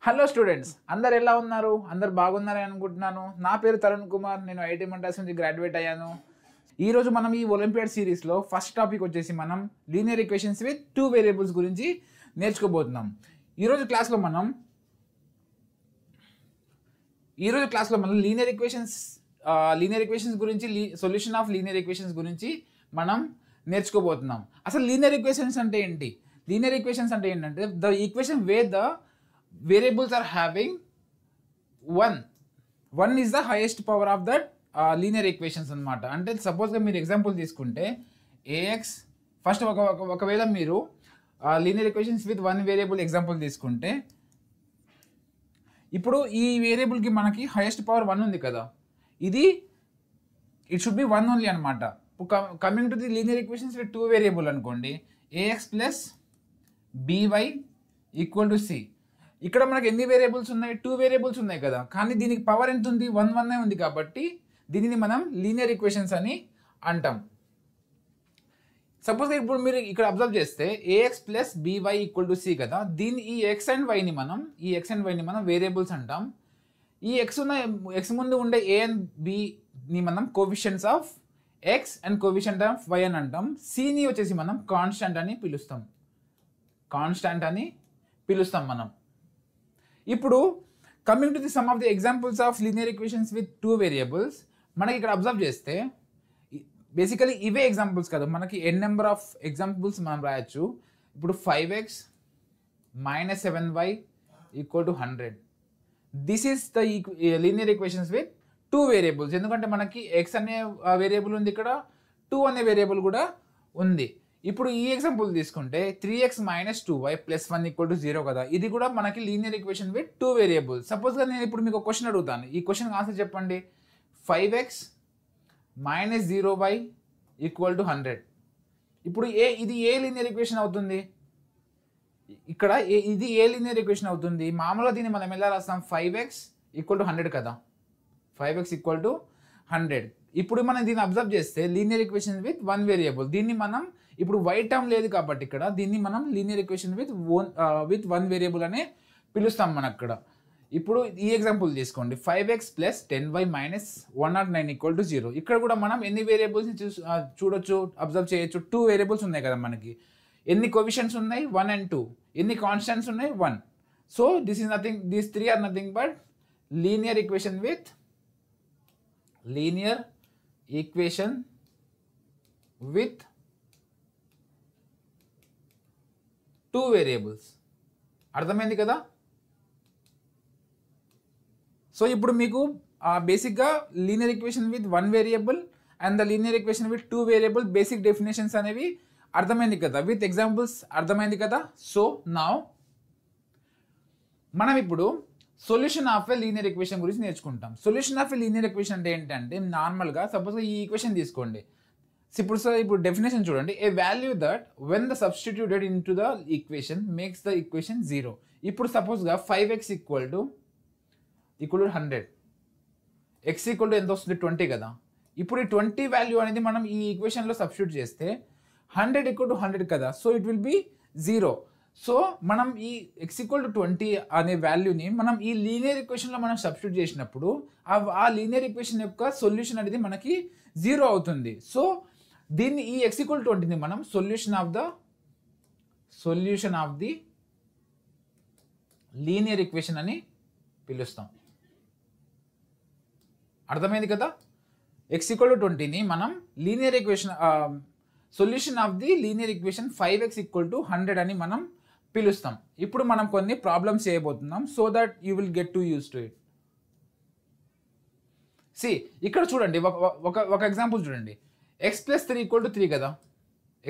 Hello students, అందరు ఎలా ఉన్నారు? అందరు బాగున్నారని అనుకుంటున్నాను. నా పేరు తరుణ్ కుమార్, నేను ఐఐటి మద్రాస్ నుంచి గ్రాడ్యుయేట్ అయ్యాను. ఈరోజు మనం ఈ ఒలింపియాడ్ సిరీస్లో ఫస్ట్ టాపిక్ వచ్చేసి మనం లీనియర్ ఈక్వేషన్స్ విత్ 2 వేరియబుల్స్ గురించి నేర్చుకోబోతున్నాం. ఈరోజు క్లాస్లో మనం లీనియర్ ఈక్వేషన్స్ గురించి, సొల్యూషన్ ఆఫ్ లీనియర్ ఈక్వేషన్స్ గురించి మనం నేర్చుకోబోతున్నాం. అసలు లీనియర్ ఈక్వేషన్స్ అంటే ఏంటి? లీనియర్ ఈక్వేషన్స్ అంటే ఏంటంటే the equation where the variables are having one is the highest power of that linear equations అనమాట. అంటే సపోజ్గా మీరు ఎగ్జాంపుల్ తీసుకుంటే ఏఎక్స్ ఫస్ట్ ఒకవేళ మీరు linear equations with 1 variable example తీసుకుంటే, ఇప్పుడు ఈ వేరియబుల్కి మనకి హైయెస్ట్ పవర్ 1 ఉంది కదా, ఇది ఇట్ షుడ్ బి 1 ఓన్లీ అనమాట. Coming to the linear equations with 2 variable అనుకోండి, a x plus by equal to C. ఇక్కడ మనకి ఎన్ని వేరియబుల్స్ ఉన్నాయి? 2 వేరియబుల్స్ ఉన్నాయి కదా, కానీ దీనికి పవర్ ఎంత ఉంది? 1 ఉంది. కాబట్టి దీనిని మనం లీనియర్ ఈక్వేషన్స్ అని అంటాం. సపోజ్ ఇప్పుడు మీరు ఇక్కడ అబ్జర్వ్ చేస్తే A X plus by equal to C కదా, ఈ ఎక్స్ అండ్ వైని మనం వేరియబుల్స్ అంటాం. ఈ ఎక్స్ ముందు ఉండే ఏ అండ్ బిని మనం coefficients of X and coefficient of Y అని అంటాం. సిని వచ్చేసి మనం కాన్స్టాంట్ అని పిలుస్తాం మనం. ఇప్పుడు coming to the some of the examples of linear equations with 2 variables, మనకి ఇక్కడ అబ్జర్వ్ చేస్తే బేసికలీ ఇవే ఎగ్జాంపుల్స్ కదా, మనకి ఎన్ నెంబర్ ఆఫ్ ఎగ్జాంపుల్స్ మనం రాయొచ్చు. ఇప్పుడు 5x - 7y equal to 100. This is the linear equations with 2 variables. ఎందుకంటే మనకి ఎక్స్ అనే వేరియబుల్ ఉంది, ఇక్కడ 2 అనే వేరియబుల్ కూడా ఉంది. ఇప్పుడు ఈ ఎగ్జాంపుల్ తీసుకుంటే 3x - 2y + 1 ఈక్వల్ టు 0 కదా, ఇది కూడా మనకి లీనియర్ ఈక్వేషన్ విత్ 2 వేరియబుల్స్. సపోజ్గా నేను ఇప్పుడు మీకు ఒక క్వశ్చన్ అడుగుతాను, ఈ క్వశ్చన్ ఆన్సర్ చెప్పండి. 5x - 0y equal to 100. ఇప్పుడు ఇది ఏ లీనియర్ ఈక్వేషన్ అవుతుంది? ఇక్కడ ఇది ఏ లీనియర్ ఈక్వేషన్ అవుతుంది? మామూలుగా దీన్ని మనం ఎలా రాస్తాం? 5x ఈక్వల్ టు 100 కదా, 5x ఈక్వల్ టు 100. ఇప్పుడు మనం దీన్ని అబ్జర్వ్ చేస్తే లీనియర్ ఈక్వేషన్ విత్ 1 వేరియబుల్, దీన్ని మనం ఇప్పుడు వై టర్మ్ లేదు కాబట్టి ఇక్కడ దీన్ని మనం లీనియర్ ఈక్వేషన్ విత్ 1 వేరియబుల్ అనే పిలుస్తాం మనం అక్కడ. ఇప్పుడు ఈ ఎగ్జాంపుల్ తీసుకోండి, 5x + 10y - 109 ఈక్వల్ టు 0. ఇక్కడ కూడా మనం ఎన్ని వేరియబుల్స్ని చూడొచ్చు, అబ్జర్వ్ చేయొచ్చు. 2 వేరియబుల్స్ ఉన్నాయి కదా మనకి. ఎన్ని కోఎఫిషియెంట్స్ ఉన్నాయి? 1 and 2. ఎన్ని కాన్స్టెంట్స్ ఉన్నాయి? 1. So these 3 are nothing but linear equation with 2 variables. అర్థమైంది కదా? సో ఇప్పుడు మీకు బేసిక్గా linear equation with 1 variable and the linear equation with 2 variable basic definitions అనేవి అర్థమైంది కదా, విత్ ఎగ్జాంపుల్స్ అర్థమైంది కదా. సో నౌ మనం ఇప్పుడు solution of a linear equation గురించి నేర్చుకుంటాం. Solution of a linear equation అంటే ఏంటంటే, నార్మల్గా సపోజ్గా ఈ ఈక్వేషన్ తీసుకోండి. ఇప్పుడు డెఫినేషన్ చూడండి, a value that when the substituted in to the equation makes the equation 0. ఇప్పుడు సపోజ్గా 5x equal to 100, x equal to ఎంత వస్తుంది? 20 కదా. ఇప్పుడు ఈ 20 వాల్యూ అనేది మనం ఈ ఈక్వేషన్లో సబ్స్టిట్యూట్ చేస్తే 100 ఈక్వల్ టు 100 కదా, so it will B 0. So మనం ఈ x ఈక్వల్ టు 20 అనే వాల్యూని మనం ఈ లీనియర్ ఈక్వేషన్లో మనం సబ్స్టిట్యూట్ చేసినప్పుడు ఆ లీనియర్ ఈక్వేషన్ యొక్క సొల్యూషన్ అనేది మనకి 0 అవుతుంది. సో దీన్ని ఈ x ఈక్వల్ టు 20ని మనం solution of the linear equation అని పిలుస్తాం. అర్థమైంది కదా? x ఈక్వల్ టు 20ని మనం linear equation solution of the linear equation 5x equal to 100 అని మనం పిలుస్తాం. ఇప్పుడు మనం కొన్ని ప్రాబ్లమ్స్ చేయబోతున్నాం, so that you will get to use to it. ఇక్కడ చూడండి, ఒక ఎగ్జాంపుల్ చూడండి. x + 3 ఈక్వల్ టు 3 కదా,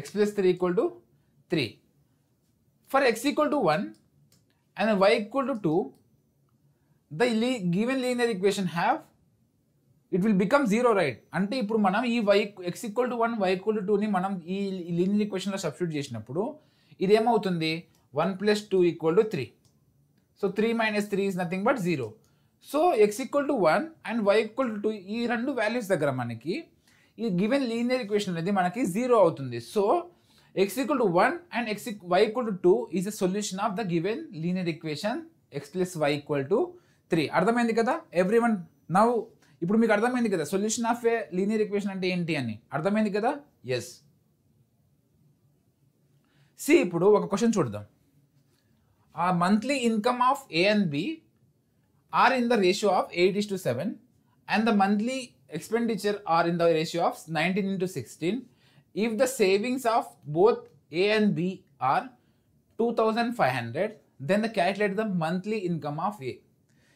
x + 3 equal to 3. For x equal to 1 and y equal to 2, the given linear equation it will become 0, right? అంటే ఇప్పుడు మనం ఈ x equal to 1, y equal to 2ని మనం ఈ లీనియర్ ఈక్వేషన్లో సబ్స్టిట్యూట్ చేసినప్పుడు ఇది ఏమవుతుంది? 1 + 2 equal to 3. So 3 - 3 is nothing but 0. So x equal to 1 and y equal to 2, ఈ రెండు వాల్యూస్ దగ్గర మనకి ఈ గివెన్ లీనియర్ ఈక్వేషన్ అనేది మనకి 0 అవుతుంది. So x equal to 1 and y equal to 2 is the solution of the given linear equation x plus y equal to 3. అర్థమైంది కదా ఎవ్రీవన్? నౌ ఇప్పుడు మీకు అర్థమైంది కదా solution of a linear equation అంటే ఏంటి అని అర్థమైంది కదా? ఎస్. సి ఇప్పుడు ఒక క్వశ్చన్ చూద్దాం. ఆ monthly income of A and B are in the ratio of 8:7 and the monthly expenditure are in the ratio of 19:16. If the savings of both A and B are 2,500, then the calculate the monthly income of A.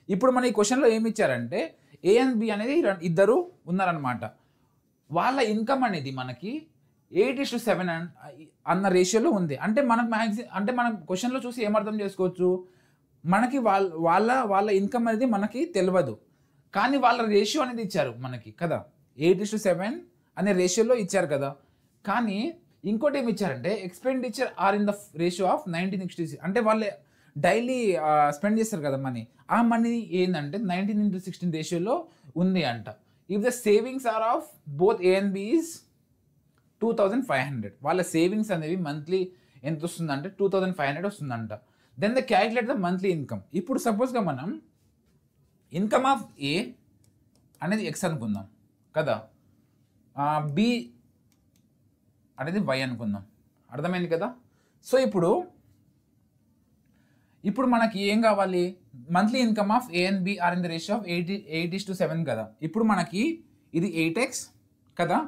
ఇప్పుడు మన ఈ క్వశ్చన్లో ఏమి ఇచ్చారంటే ఏ and B అనేది ఇద్దరు ఉన్నారనమాట. వాళ్ళ ఇన్కమ్ అనేది మనకి 8:7 అన్న రేషియోలో ఉంది. అంటే మనకు అంటే మనం క్వశ్చన్లో చూసి ఏమర్థం చేసుకోవచ్చు, మనకి వాళ్ళ ఇన్కమ్ అనేది మనకి తెలియదు, కానీ వాళ్ళ రేషియో అనేది ఇచ్చారు మనకి కదా, 8:7 అనే రేషియోలో ఇచ్చారు కదా. కానీ ఇంకోటి ఏమి ఇచ్చారంటే expenditure are in the ratio of 19:16. అంటే వాళ్ళు డైలీ స్పెండ్ చేస్తారు కదా మనీ, ఆ మనీ ఏంటంటే 19:16 రేషియోలో ఉంది అంట. If the savings are of both A and B is 2,500. వాళ్ళ సేవింగ్స్ అనేవి మంత్లీ ఎంత వస్తుందంటే 2,500 వస్తుందంట. Then the calculate the monthly income. ఇప్పుడు సపోజ్గా మనం ఇన్కమ్ ఆఫ్ ఏ అనేది ఎక్స్ అనుకుందాం కదా, బి అనేది వై అనుకుందాం. అర్థమైంది కదా? సో ఇప్పుడు మనకి ఏం కావాలి, monthly income of A and B are in the ratio of 8:7 కదా. ఇప్పుడు మనకి ఇది 8x కదా,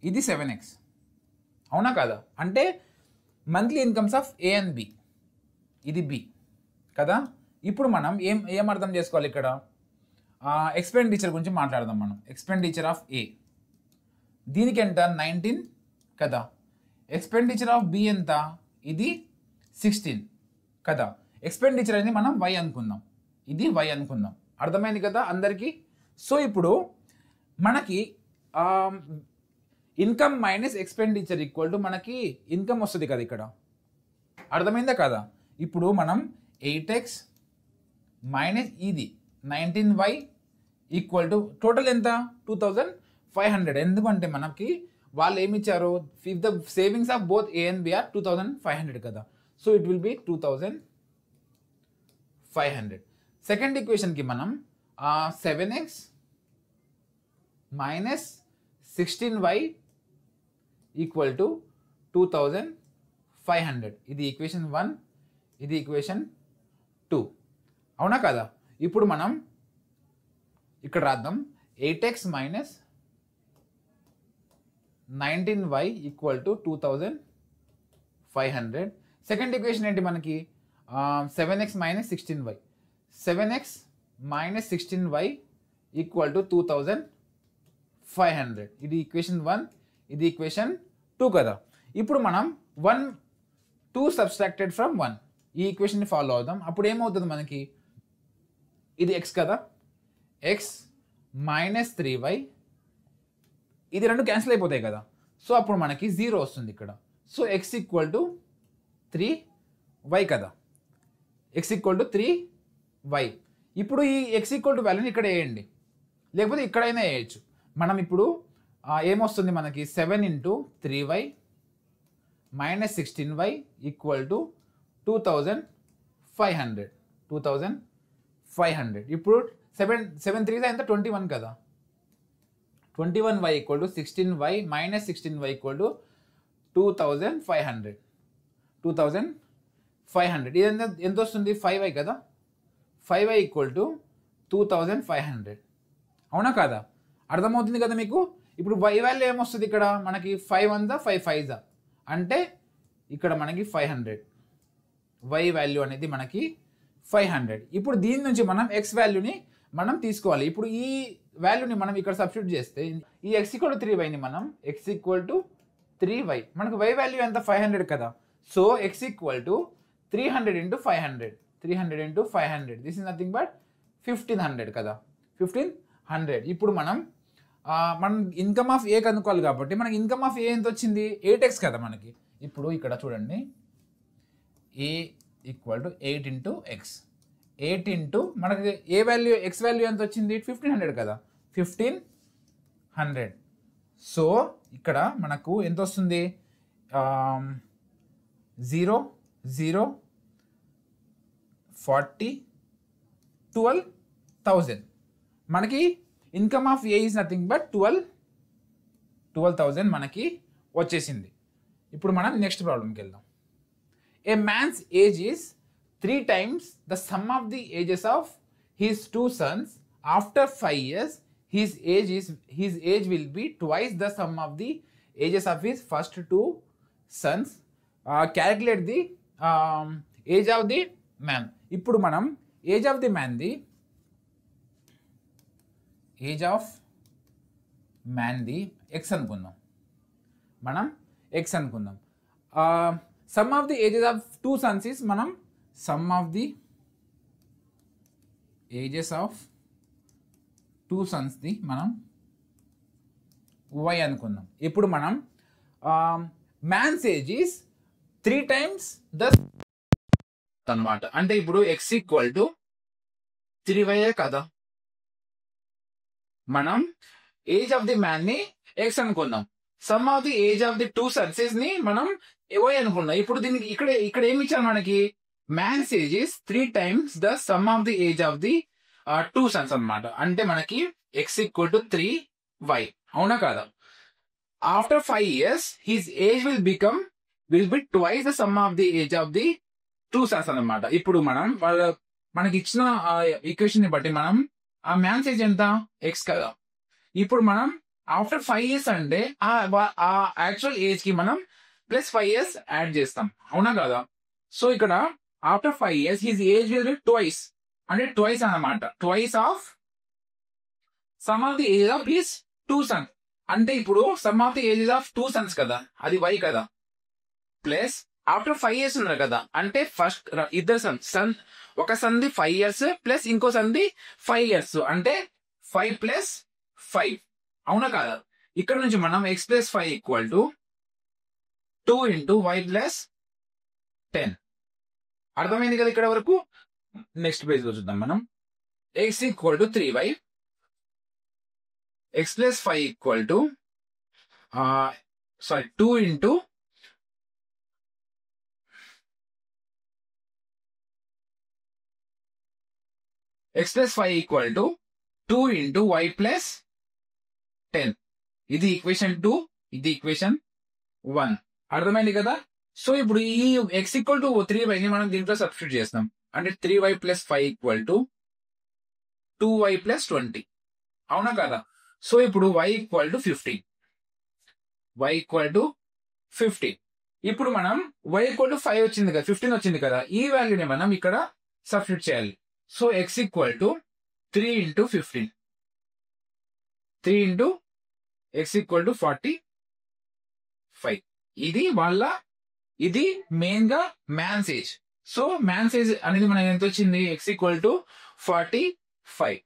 ఇది 7x, అవునా కదా? అంటే monthly incomes of A and B, ఇది బి కదా. ఇప్పుడు మనం ఏం అర్థం చేసుకోవాలి ఇక్కడ, ఎక్స్పెండిచర్ గురించి మాట్లాడదాం మనం. ఎక్స్పెండిచర్ ఆఫ్ ఏ దీనికి ఎంత 19 కదా, ఎక్స్పెండిచర్ ఆఫ్ బి ఎంత, ఇది 16 కదా. ఎక్స్పెండిచర్ అనేది మనం వై అనుకుందాం, ఇది వై అనుకుందాం. అర్థమైంది కదా అందరికీ? సో ఇప్పుడు మనకి income minus expenditure equal to మనకి ఇన్కమ్ వస్తుంది కదా ఇక్కడ. అర్థమైందా కదా? ఇప్పుడు మనం 8x మైనస్ ఇది 19y ఈక్వల్ టు టోటల్ ఎంత 2,500. ఎందుకంటే మనకి వాళ్ళు ఏమి ఇచ్చారు, if the savings of both A and B are 2,500 కదా. So it will be 2,500. Second ఈక్వేషన్కి మనం 7x minus 16y equal to 2,500. ఇది ఈక్వేషన్ 1, ఇది ఈక్వేషన్ 2, అవునా కదా? ఇప్పుడు మనం ఇక్కడ రాద్దాం 8x minus 19y equal to 2,500. Second equation ఏంటి మనకి, 7x minus 16y. 7x minus 16y equal to 2,500. ఇది ఈక్వేషన్ 1, ఇది ఈక్వేషన్ 2 కదా. ఇప్పుడు మనం 2 సబ్స్ట్రాక్టెడ్ ఫ్రమ్ 1 ఈ ఈక్వేషన్ని ఫాలో అవుదాం. అప్పుడు ఏమవుతుంది మనకి, ఇది x కదా, x మైనస్ 3y, ఇది రెండు క్యాన్సిల్ అయిపోతాయి కదా. సో అప్పుడు మనకి 0 వస్తుంది ఇక్కడ. So x equal to 3y కదా, x ఈక్వల్ టు 3y. ఇప్పుడు ఈ x ఈక్వల్ టు వాల్యూని ఇక్కడ వేయండి, లేకపోతే ఇక్కడైనా వేయచ్చు. మనం ఇప్పుడు ఏమొస్తుంది మనకి 7 into 3y minus 16y equal to 2,500. 2,500. ఇప్పుడు 7 3 ఎంత 21 కదా, 21y equal to 16y minus 16y equal to 2,500. 2,500. ఇది ఎంత వస్తుంది, 5y కదా, 5y ఈక్వల్ టు 2,500, అవునా కాదా? అర్థమవుతుంది కదా మీకు? ఇప్పుడు y వాల్యూ ఏమొస్తుంది ఇక్కడ మనకి, 5 1 5 5 అంటే ఇక్కడ మనకి 500. y వాల్యూ అనేది మనకి 500. ఇప్పుడు దీని నుంచి మనం x వాల్యూని మనం తీసుకోవాలి. ఇప్పుడు ఈ వాల్యూని మనం ఇక్కడ సబ్స్టిట్యూట్ చేస్తే ఈ x ఈక్వల్ టు 3yని మనం x ఈక్వల్ టు 3y, మనకు y వాల్యూ ఎంత 500 కదా. So x equal to 300 into 500. 300 into 500 this is nothing but 1,500 కదా, 1,500. ఇప్పుడు మనం ఇన్కమ్ ఆఫ్ ఏ కనుక్కోవాలి కాబట్టి మనకి ఇన్కమ్ ఆఫ్ ఏ ఎంత వచ్చింది, 8x కదా మనకి. ఇప్పుడు ఇక్కడ చూడండి, A equal to 8 into X. 8 into మనకి ఏ వాల్యూ, ఎక్స్ వాల్యూ ఎంత వచ్చింది 1,500 కదా, 1,500. సో ఇక్కడ మనకు ఎంత వస్తుంది, 0 0 40, 12,000. మనకి income of A is nothing but 12,000 మనకి వచ్చేసింది. ఇప్పుడు మనం నెక్స్ట్ ప్రాబ్లంకి వెళ్దాం. A man's age is 3 times the sum of the ages of his 2 sons. After 5 years, his age will be twice the sum of the ages of his first 2 sons. Calculate the age of the man. ఇప్పుడు మనం age of the మ్యాన్ది X అనుకుందాం. మనం X అనుకుందాం. Sum of the ages of 2 sons is మనం sum of the ages of 2 sonsది మనం Y అనుకుందాం. ఇప్పుడు మనం man's age is 3 times the అన్నమాట. అంటే ఇప్పుడు ఎక్స్ ఈక్వల్ టు 3y కదా. మనం ఏజ్ ఆఫ్ ది మ్యాన్ ని ఎక్స్ అనుకుందాం. Sum of the age of the 2 sons ని మనం వై అనుకుందాం. ఇప్పుడు దీనికి ఇక్కడ ఏమి ఇచ్చారు మనకి? Man's age is 3 times the sum of the age of the 2 sons అన్నమాట. అంటే మనకి ఎక్స్ ఈక్వల్ టు 3y. అవునా కాదా? After 5 years his age will be twice the sum of the age of the 2 sons అన్నమాట. ఇప్పుడు మనం మనకి ఇచ్చిన ఈక్వేషన్ ని బట్టి మనం ఆ మ్యాన్స్ ఏజ్ ఎంత? ఎక్స్ కదా. ఇప్పుడు మనం ఆఫ్టర్ 5 years అంటే ఆ యాక్చువల్ ఏజ్ కి మనం +5 years యాడ్ చేస్తాం. అవునా కదా? సో ఇక్కడ after 5 years his age will be twice, అంటే ట్వైస్ అన్నమాట. Twice of some of the age of his 2 sons. అంటే ఇప్పుడు some of the ages of 2 sons కదా, అది వై కదా. ప్లస్ ఆఫ్టర్ 5 years ఉన్నారు కదా, అంటే ఫస్ట్ ఇద్దరు సన్ ఒక సంది 5 years ప్లస్ ఇంకో సంది 5 years, అంటే 5 + 5. అవునా కాదా? ఇక్కడ నుంచి మనం x + 5 ఈక్వల్ టు 2 × y + 10. అర్థమైంది కదా ఇక్కడ వరకు? నెక్స్ట్ పేజ్ లో చూద్దాం మనం. x equal to 3y, x + 5 equal to 2 × x + 5 equal to 2 × y + 10. ఇది ఈక్వేషన్ 2, ఇది ఈక్వేషన్ 1. అర్థమైంది కదా? సో ఇప్పుడు ఈ x ఈక్వల్ టు 3y ని మనం దీంట్లో సబ్స్టిట్యూట్ చేస్తాం. అంటే 3y + 5 ఈక్వల్ టు 2y + 20. అవునా కదా? సో ఇప్పుడు y equal to 15. y equal to 15. ఇప్పుడు మనం y ఈక్వల్ టు 5 వచ్చింది కదా, 15 వచ్చింది కదా, ఈ వాల్యూని మనం ఇక్కడ సబ్స్టిట్యూట్ చేయాలి. So x equal to 3 × 15. 3 × x equal to 45. ఇది మెయిన్ గా man's age. So man's age అనేది మనకి ఎంత వచ్చింది? x equal to 45.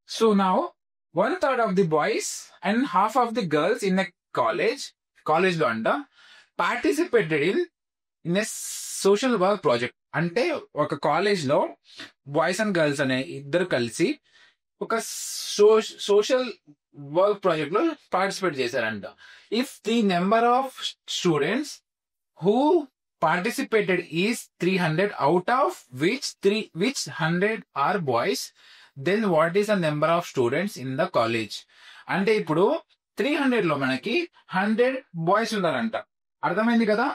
So now 1/3 of the boys and half of the girls in a college లో అంట participated in a social work project. అంటే ఒక కాలేజ్ లో బాయ్స్ అండ్ గర్ల్స్ అనే ఇద్దరు కలిసి ఒక సోషల్ వర్క్ ప్రాజెక్ట్ లో పార్టిసిపేట్ చేశారంట. If the number of students who participated is 300, out of which 100 are boys, then what is the number of students in the college. అంటే ఇప్పుడు 300 లో మనకి 100 బాయ్స్ ఉన్నారంట. అర్థమైంది కదా?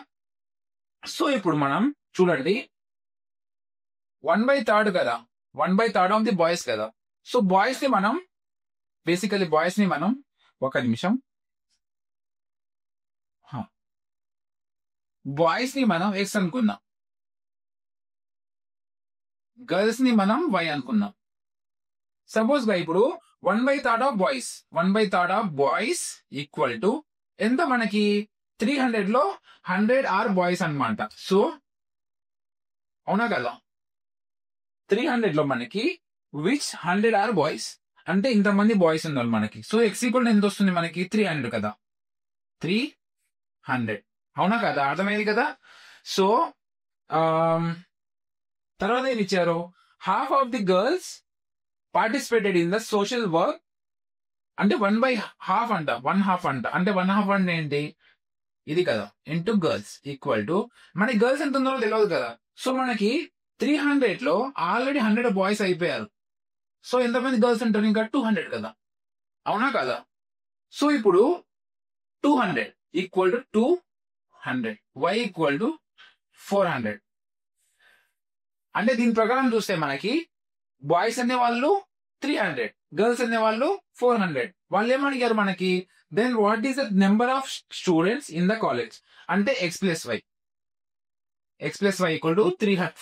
సో ఇప్పుడు మనం చూడండి, 1/3 కదా, 1/3 ఆఫ్ ది బాయ్స్ కదా. సో బాయ్స్ ని మనం ఒక నిమిషం, బాయ్స్ ని మనం ఎక్స్ అనుకుందాం, గర్ల్స్ ని మనం వై అనుకుందాం. సపోజ్ గా ఇప్పుడు 1/3 ఆఫ్ బాయ్స్ ఈక్వల్ టు ఎంత మనకి? 300 లో 100 ఆర్ బాయ్స్ అన్నమాట. సో అవునా కదా? 300 లో మనకి విచ్ 100 ఆర్ బాయ్స్, అంటే ఇంతమంది బాయ్స్ ఉన్నారు మనకి. సో ఎక్స్ ఈక్వల్ ఎంత వస్తుంది మనకి? 300 కదా, 300. అవునా కదా? అర్థమైంది కదా? సో తర్వాత ఏమి ఇచ్చారు? Half of the girls participated in the social work, అంటే 1/2 అంట, 1/2 అంట. అంటే 1/2 అంటే ఏంటి? ఇది కదా ఇంటూ గర్ల్స్ ఈక్వల్ టు మనకి గర్ల్స్ ఎంత ఉందో తెలియదు కదా. సో మనకి 300 లో ఆల్రెడీ 100 బాయ్స్ అయిపోయారు. సో ఎంతమంది గర్ల్స్ ఉంటారు? ఇంకా 200 కదా, అవునా కదా? సో ఇప్పుడు 200 equal to 200, y equal to 400. అంటే దీని ప్రకారం చూస్తే మనకి బాయ్స్ అనే వాళ్ళు 300, గర్ల్స్ అనే వాళ్ళు 400. వాళ్ళు ఏమడిగారు మనకి, then what is the number of students in the college అంటే x plus why equal to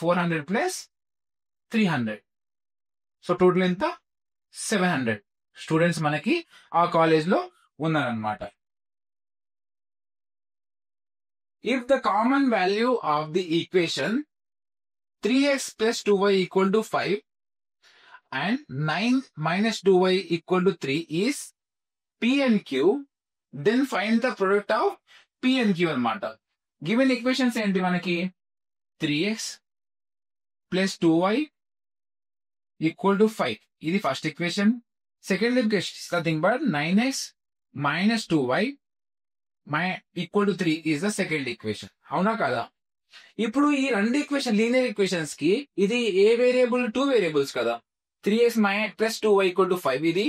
400 plus 300. So total ఎంత? 700 స్టూడెంట్స్ మనకి ఆ కాలేజ్ లో ఉన్నారనమాట. If the common value of the equation 3x plus 2y equal to 5 and 9 minus 2y equal to 3 is P and Q, then find the product of P and Q అన్నమాట. Given equations ఏంటి మనకి? 3x plus 2y equal to 5 ఇది first equation. Second equation is nothing but 9x minus 2y equal to 3 is the second equation. అవునా కదా? ఇప్పుడు ఈ రెండు equation linear equations కి ఇది ఏ వేరియబుల్? 2 వేరియబుల్స్ కదా. 3x plus 2y equal to 5 ఇది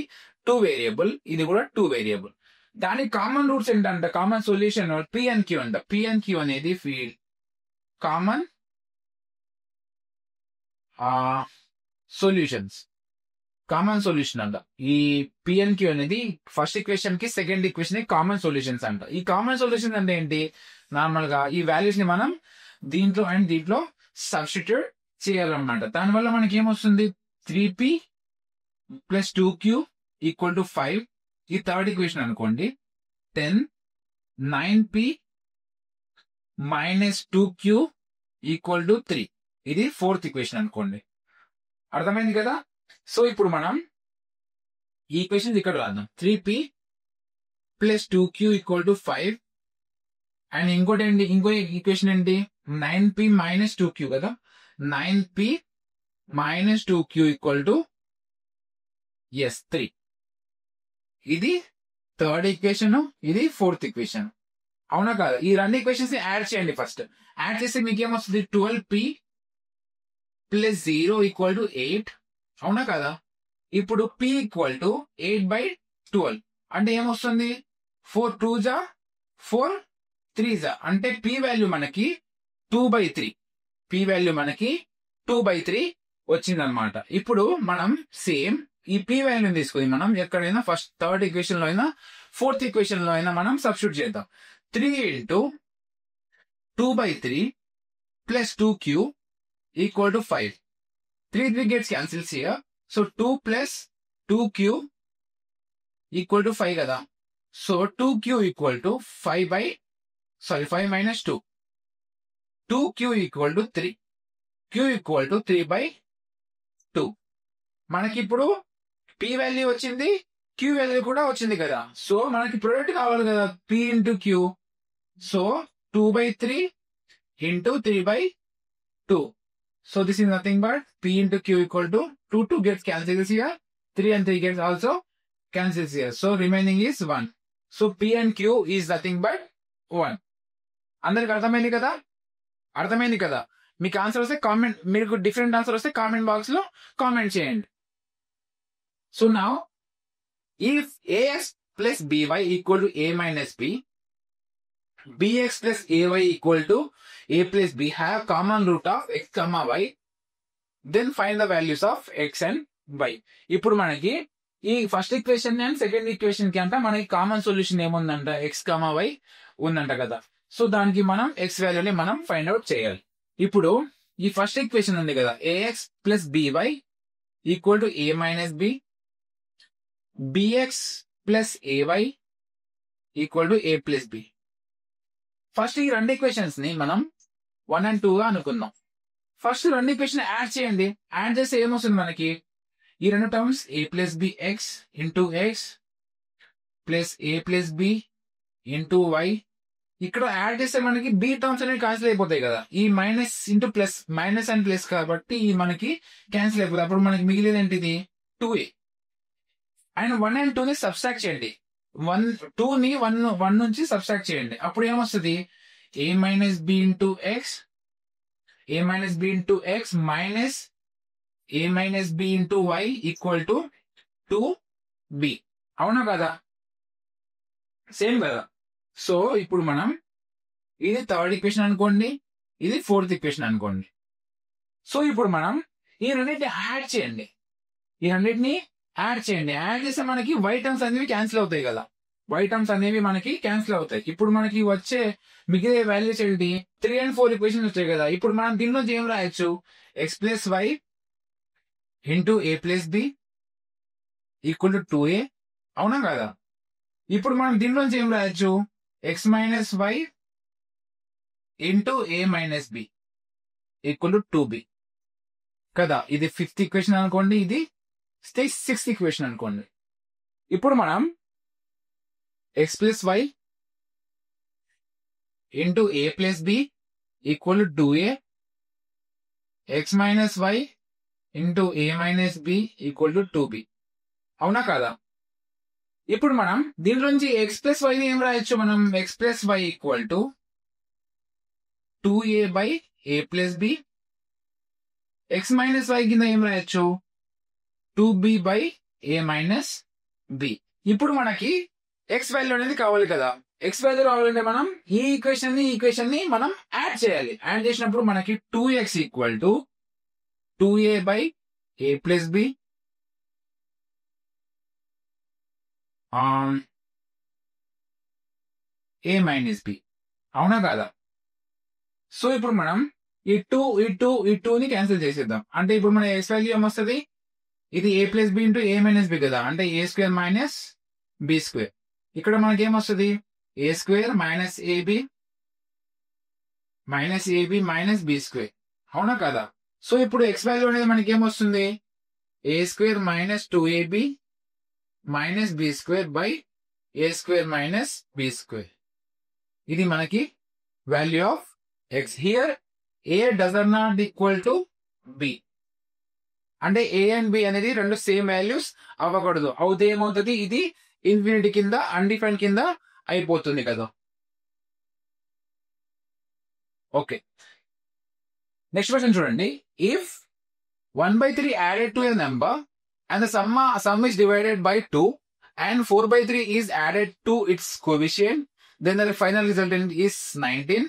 2 వేరియబుల్, ఇది కూడా 2 వేరియబుల్. దానికి కామన్ రూట్స్ ఏంటంట, common solution P and Q అంట. P and Q అనేది field common solutions, common solution అంట. ఈ P and Q అనేది ఫస్ట్ ఈక్వేషన్ కి సెకండ్ ఈక్వేషన్ కి కామన్ సొల్యూషన్స్ అంట. ఈ కామన్ సొల్యూషన్ అంటే ఏంటి? నార్మల్ గా ఈ వాల్యూస్ ని మనం దీంట్లో అండ్ దీంట్లో సబ్స్టిట్యూట్ చేయాలన్నమాట. దానివల్ల మనకి ఏమొస్తుంది? 3p plus 2q equal to 5 ఈ థర్డ్ ఈక్వేషన్ అనుకోండి. 10 9p minus 2q equal to 3 ఇది ఫోర్త్ ఈక్వేషన్ అనుకోండి. అర్థమైంది కదా? సో ఇప్పుడు మనం ఈ ఈక్వేషన్ ఇక్కడ రాద్దాం. 3p plus 2q equal to 5 and ఇంకోటి ఏంటి? ఇంకో ఈక్వేషన్ ఏంటి? 9p మైనస్ 2q కదా. 9p minus 2q equal to 3. ఇది థర్డ్ ఈక్వేషన్, ఇది ఫోర్త్ ఈక్వేషన్, అవునా కాదు? ఈ రెండు ఈక్వేషన్స్ ని యాడ్ చేయండి. ఫస్ట్ యాడ్ చేస్తే మీకు ఏమొస్తుంది? 12p ప్లస్ 0 ఈక్వల్ టు 8, అవునా కదా? ఇప్పుడు p ఈక్వల్ టు 8/12 అంటే ఏమొస్తుంది? 4 2 జా 4 3 జా అంటే p వాల్యూ మనకి 2/3. p వాల్యూ మనకి 2/3 వచ్చిందనమాట. ఇప్పుడు మనం సేమ్ ఈ p వాల్యూని తీసుకుని మనం ఎక్కడైనా ఫస్ట్ థర్డ్ ఈక్వేషన్ లో అయినా ఫోర్త్ ఈక్వేషన్ లో అయినా మనం సబ్స్టిట్యూట్ చేద్దాం. 3 into 2/3 plus 2q equal to 5. 3 gets cancels here. So 2 plus 2q equal to 5 కదా. So 2q equal to 5 minus 2. 2q equal to 3. q equal to 3/2. మనకి ఇప్పుడు p వాల్యూ వచ్చింది, q వాల్యూ కూడా వచ్చింది కదా. సో మనకి ప్రొడక్ట్ కావాలి కదా, p into q. So 2/3 into 3/2. So this is nothing but p into q equal to 2 gets cancels here. 3 and 3 gets also cancels here. So remaining is 1. So p and q is nothing but 1. అందరికి అర్థమైంది కదా? అర్థమైంది కదా? మీకు answer వస్తే comment, మీకు different answer వస్తే comment box లో కామెంట్ చేయండి. So now if ax plus by equal to a minus b, bx plus ay equal to a plus b have common root of x comma y, then find the values of x and y. ఇప్పుడు మనకి ఈ first equation and second equation కి అంట మనకి common solution ఏముందంట? x comma y ఉందంట కదా. So దానికి మనం x వాల్యూని మనం ఫైండ్ అవుట్ చేయాలి. ఇప్పుడు ఈ ఫస్ట్ ఈక్వేషన్ ఉంది కదా, ax plus by equal to a minus b, bx plus ay equal to a plus b. First ఈ రెండు ఈక్వేషన్స్ ని మనం 1 and 2 గా అనుకుందాం. ఫస్ట్ రెండు ఈక్వేషన్ యాడ్ చేయండి. యాడ్ చేస్తే ఏమొస్తుంది మనకి? ఈ రెండు terms a plus b x into x plus a plus b into y. ఇక్కడ యాడ్ చేస్తే మనకి b టర్మ్స్ అనేవి క్యాన్సిల్ అయిపోతాయి కదా. ఈ minus into plus, minus and plus కాబట్టి మనకి క్యాన్సిల్ అయిపోతాయి. అప్పుడు మనకి మిగిలేదు ఏంటిది? 2a. అండ్ 1 and 2 ని సబ్స్ట్రాక్ట్ చేయండి. 2ని 1 నుంచి సబ్స్ట్రాక్ట్ చేయండి. అప్పుడు ఏమొస్తుంది? a minus B into X minus a minus B into Y equal to 2b. అవునా కదా? సేమ్ కదా? సో ఇప్పుడు మనం ఇది థర్డ్ ఈక్వేషన్ అనుకోండి, ఇది ఫోర్త్ ఈక్వేషన్ అనుకోండి. సో ఇప్పుడు మనం ఈ రెండింటిని యాడ్ చేయండి. యాడ్ చేస్తే మనకి వై టర్మ్స్ అనేవి క్యాన్సిల్ అవుతాయి కదా. ఇప్పుడు మనకి వచ్చే మిగిలే వాల్యూస్ ఏంటి? 3 and 4 ఈక్వేషన్స్ వచ్చాయి కదా. ఇప్పుడు మనం దీనిలో ఏం రాయొచ్చు? X plus y into a plus b equal to 2a. అవునా కదా? ఇప్పుడు మనం దీనిలోంచి ఏం రాయొచ్చు? X minus y into A minus b equal to 2b కదా. ఇది 5th ఈక్వేషన్ అనుకోండి, ఇది 6th ఈక్వేషన్ అనుకోండి. ఇప్పుడు మనం x plus y into a plus b equal to 2a, x minus y into A minus b equal to 2b. అవునా కదా? ఇప్పుడు మనం దీనిలోంచి ఎక్స్ ప్లస్ వైని ఏం రాయొచ్చు? మనం x plus why equal to 2a by a plus b, x minus y కింద ఏం రాయొచ్చు? 2b by A minus B. ఇప్పుడు మనకి ఎక్స్ వాల్యూ అనేది కావాలి కదా. ఎక్స్ వాల్యూ రావాలంటే మనం ఈ ఈక్వేషన్ ని మనం యాడ్ చేయాలి. యాడ్ చేసినప్పుడు మనకి 2x equal to 2a by a plus b a minus b. అవునా కాదా? సో ఇప్పుడు మనం ఈ టూని క్యాన్సిల్ చేసేద్దాం. అంటే ఇప్పుడు మన ఎక్స్ వాల్యూ ఏమొస్తుంది? ఇది A plus B into A minus B కదా, అంటే A square minus B square. ఇక్కడ మనకి ఏమొస్తుంది? A square minus a b minus B square. అవునా కదా? సో ఇప్పుడు ఎక్స్ వాల్యూ అనేది మనకి ఏమొస్తుంది? A square minus 2ab minus B square by A square minus B square. ఇది మనకి value of X. Here A does not equal to B. అంటే A and B అనేది రెండు సేమ్ వాల్యూస్ అవ్వకూడదు. అవుతే ఏమవుతుంది? ఇది ఇన్ఫినిటీ కింద అన్డిఫైన్డ్ కింద అయిపోతుంది కదా. ఓకే, నెక్స్ట్ క్వశ్చన్ చూడండి. If 1/3 added to a number and the sum is divided by 2 and 4/3 is added to its coefficient, then the final resultant is 19.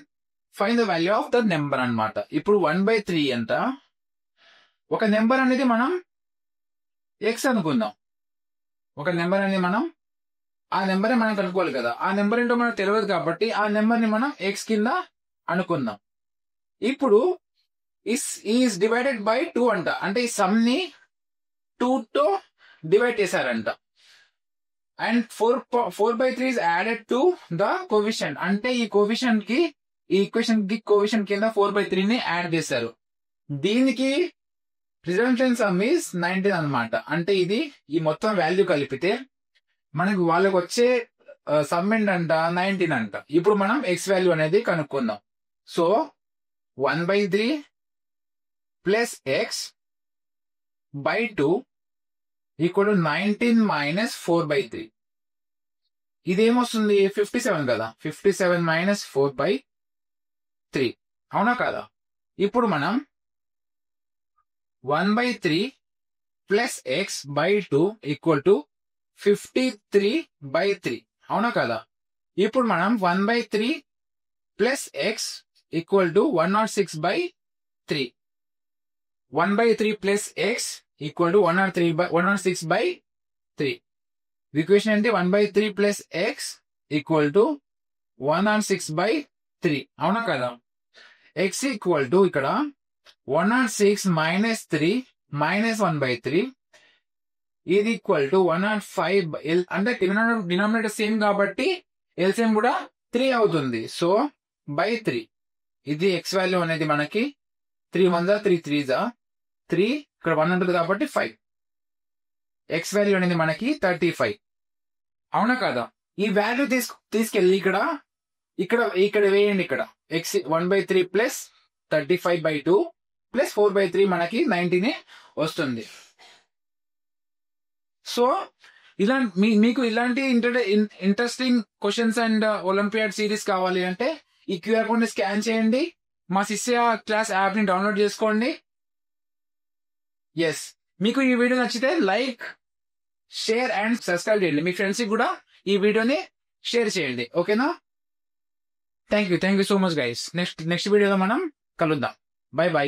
Find the value of the number అన్నమాట. ఇప్పుడు 1/3 ఎంత? ఒక number అనేది మనం X అనుకుందాం. ఆ number మనం కనుక్కోవాలి కదా. ఆ నెంబర్ ఏంటో మనకు తెలియదు కాబట్టి ఆ నెంబర్ ని మనం ఎక్స్ కింద అనుకుందాం. ఇప్పుడు ఈస్ డివైడెడ్ బై 2 అంట, అంటే ఈ సమ్ ని 2 తో డివైడ్ చేశారంట. And 4/3 is added to the coefficient, అంటే ఈ కోఎఫిషియంట్ కి ఈ ఈక్వేషన్ కి కోఎఫిషియంట్ కింద 4/3 ని యాడ్ చేశారు. దీనికి రిజల్టెంట్ సమ్ ఈస్ 19 అన్నమాట. అంటే ఇది ఈ మొత్తం వాల్యూ కలిపితే మనకి వాళ్ళకి వచ్చే సమ్ ఏంటంట? 19 అంట. ఇప్పుడు మనం ఎక్స్ వాల్యూ అనేది కనుక్కుందాం. So 1/3 plus X by 2 equal to 19 minus 4/3. ఇదేమొస్తుంది? 57 కదా. 57 మైనస్ 4/3. అవునా కదా? ఇప్పుడు మనం 1/3 plus X by 2 equal to 53/3. అవునా కదా? ఇప్పుడు మనం 1/3 plus X equal to 106/3. 1/3 plus X equal to 106/3. Equation ఏంటి? 1/3 ప్లస్ ఎక్స్ ఈక్వల్ టు 106/3. అవునా కదా? ఎక్స్ ఈక్వల్ టు ఇక్కడ 106 మైనస్ 3 మైనస్ 1/3 ఇది ఈక్వల్ టు 105. అంటే డినామినేటర్ సేమ్ కాబట్టి ఎల్సిఎం కూడా 3 అవుతుంది. So by 3. ఇది ఎక్స్ వాల్యూ అనేది మనకి 3 1 3 3 3, ఇక్కడ 1 ఉంటుంది కాబట్టి 5. ఎక్స్ వాల్యూ అనేది మనకి 35. అవునా కదా? ఈ వాల్యూ తీసుకెళ్ళి ఇక్కడ వేయండి. ఇక్కడ ఎక్స్ 1/3 ప్లస్ 35/2 ప్లస్ 4/3 మనకి 19 వస్తుంది. సో మీకు ఇలాంటి interesting questions and olympiad series కావాలి అంటే ఈ క్యూఆర్ కోడ్ ని స్కాన్ చేయండి, మా శిష్య క్లాస్ యాప్ ని డౌన్లోడ్ చేసుకోండి. ఎస్, మీకు ఈ వీడియో నచ్చితే లైక్, షేర్ అండ్ సబ్స్క్రైబ్ చేయండి. మీ ఫ్రెండ్స్ కి కూడా ఈ వీడియోని షేర్ చేయండి. ఓకేనా? Thank you so much guys. Next వీడియోలో మనం కలుద్దాం. By by.